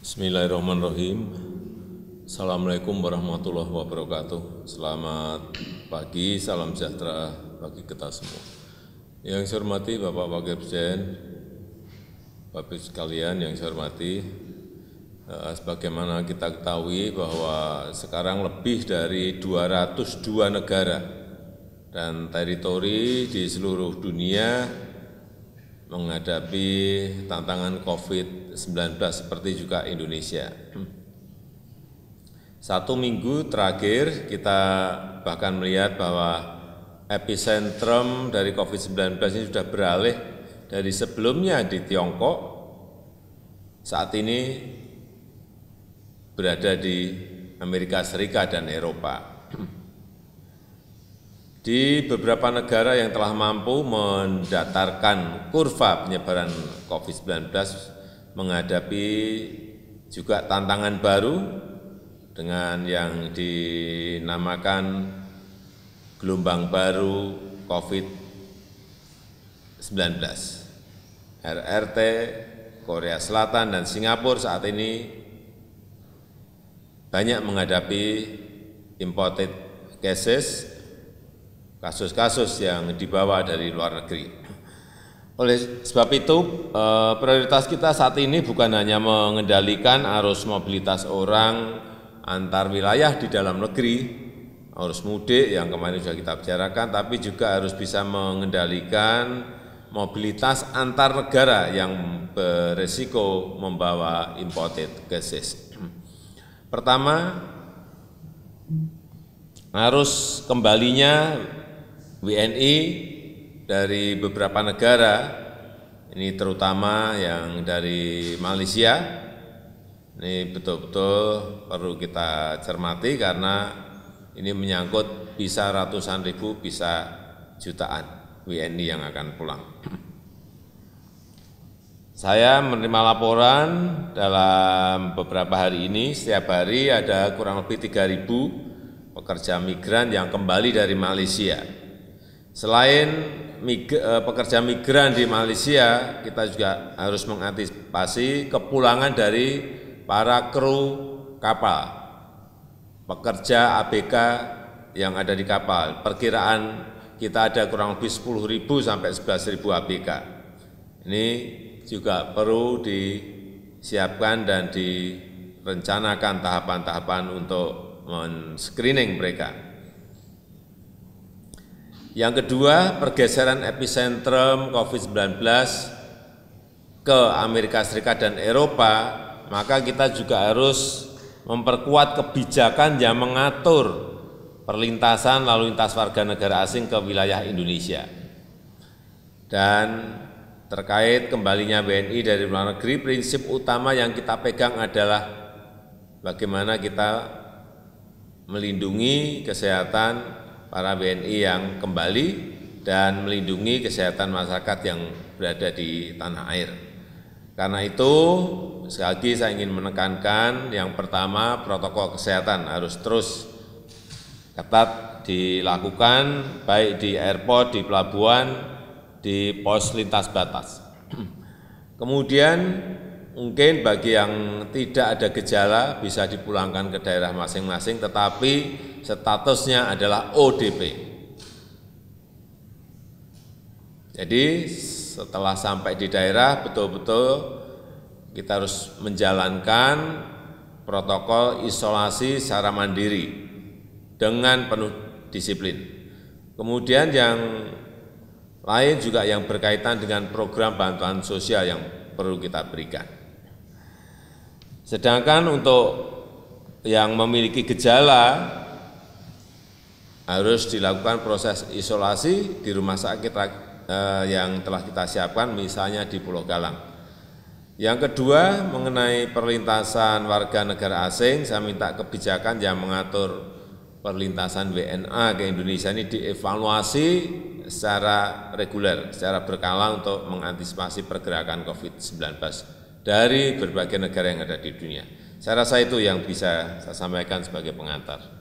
Bismillahirrahmanirrahim. Assalamualaikum warahmatullahi wabarakatuh. Selamat pagi, salam sejahtera bagi kita semua. Yang saya hormati Bapak Wakil Presiden, Bapak sekalian yang saya hormati, sebagaimana kita ketahui bahwa sekarang lebih dari 202 negara dan teritori di seluruh dunia menghadapi tantangan COVID-19 seperti juga Indonesia. 1 minggu terakhir kita bahkan melihat bahwa epicentrum dari COVID-19 ini sudah beralih dari sebelumnya di Tiongkok, saat ini berada di Amerika Serikat dan Eropa. Di beberapa negara yang telah mampu mendatarkan kurva penyebaran COVID-19 menghadapi juga tantangan baru dengan yang dinamakan gelombang baru COVID-19. RRT, Korea Selatan, dan Singapura saat ini banyak menghadapi imported cases, kasus-kasus yang dibawa dari luar negeri. Oleh sebab itu, prioritas kita saat ini bukan hanya mengendalikan arus mobilitas orang antar wilayah di dalam negeri, arus mudik yang kemarin sudah kita bicarakan, tapi juga harus bisa mengendalikan mobilitas antar negara yang beresiko membawa imported cases. Pertama, arus kembalinya WNI dari beberapa negara, ini terutama yang dari Malaysia, ini betul-betul perlu kita cermati karena ini menyangkut bisa ratusan ribu, bisa jutaan WNI yang akan pulang. Saya menerima laporan dalam beberapa hari ini, setiap hari ada kurang lebih 3.000 pekerja migran yang kembali dari Malaysia. Selain pekerja migran di Malaysia, kita juga harus mengantisipasi kepulangan dari para kru kapal, pekerja ABK yang ada di kapal. Perkiraan kita ada kurang lebih 10.000 sampai 11.000 ABK. Ini juga perlu disiapkan dan direncanakan tahapan-tahapan untuk men-screening mereka. Yang kedua, pergeseran epicentrum COVID-19 ke Amerika Serikat dan Eropa, maka kita juga harus memperkuat kebijakan yang mengatur perlintasan lalu lintas warga negara asing ke wilayah Indonesia. Dan terkait kembalinya WNI dari luar negeri, prinsip utama yang kita pegang adalah bagaimana kita melindungi kesehatan para WNI yang kembali dan melindungi kesehatan masyarakat yang berada di tanah air. Karena itu, sekali lagi saya ingin menekankan yang pertama, protokol kesehatan harus terus ketat dilakukan, baik di airport, di pelabuhan, di pos lintas batas. Kemudian mungkin bagi yang tidak ada gejala bisa dipulangkan ke daerah masing-masing, tetapi statusnya adalah ODP. Jadi setelah sampai di daerah betul-betul kita harus menjalankan protokol isolasi secara mandiri dengan penuh disiplin. Kemudian yang lain juga yang berkaitan dengan program bantuan sosial yang perlu kita berikan. Sedangkan untuk yang memiliki gejala harus dilakukan proses isolasi di rumah sakit yang telah kita siapkan, misalnya di Pulau Galang. Yang kedua, mengenai perlintasan warga negara asing, saya minta kebijakan yang mengatur perlintasan WNA ke Indonesia ini dievaluasi secara reguler, secara berkala untuk mengantisipasi pergerakan COVID-19 dari berbagai negara yang ada di dunia. Saya rasa itu yang bisa saya sampaikan sebagai pengantar.